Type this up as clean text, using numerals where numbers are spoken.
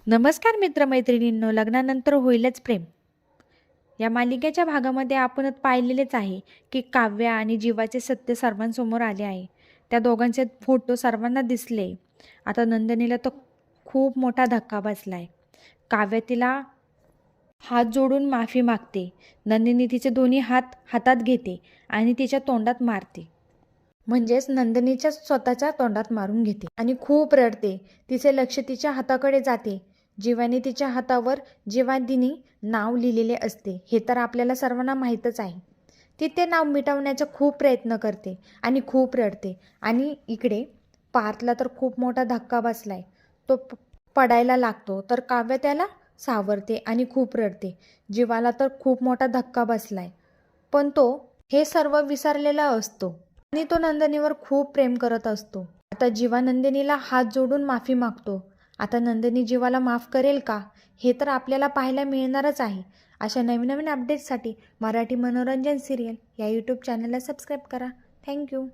नमस्कार मित्रमैत्रिणींनो, लग्नानंतर होईलच प्रेम या मालिकेच्या भागामध्ये आपण पाहिलेलेच आहे की काव्या आणि जीवाचे सत्य सर्वांसमोर आले आहे. त्या दोघांचे फोटो सर्वांना दिसले. आता नंदिनीला तर खूप मोठा धक्का बसलाय. काव्या तिला हात जोडून माफी मागते. नंदिनी तिचे दोन्ही हात हातात घेते आणि तिच्या तोंडात मारते. म्हणजेच नंदिनीच्या स्वतःच्या तोंडात मारून घेते आणि खूप रडते. तिचे लक्ष तिच्या हाताकडे जाते. जीवाने तिच्या हातावर जीवादिनी नाव लिहिलेले असते हे तर आपल्याला सर्वांना माहीतच आहे. ती ते नाव मिटवण्याचा खूप प्रयत्न करते आणि खूप रडते. आणि इकडे पार्थला तर खूप मोठा धक्का बसलाय. तो पडायला लागतो तर काव्य त्याला सावरते आणि खूप रडते. जीवाला तर खूप मोठा धक्का बसलाय, पण तो हे सर्व विसरलेला असतो आणि तो नंदिनीवर खूप प्रेम करत असतो. आता जीवा नंदिनीला हात जोडून माफी मागतो. आता नंदिनी जीवाला माफ करेल का, हे तर आपल्याला पाहायला मिळणारच आहे. अशा नवीन नवीन अपडेट्ससाठी मराठी मनोरंजन सिरियल या यूट्यूब चॅनलला सबस्क्राईब करा. थँक्यू.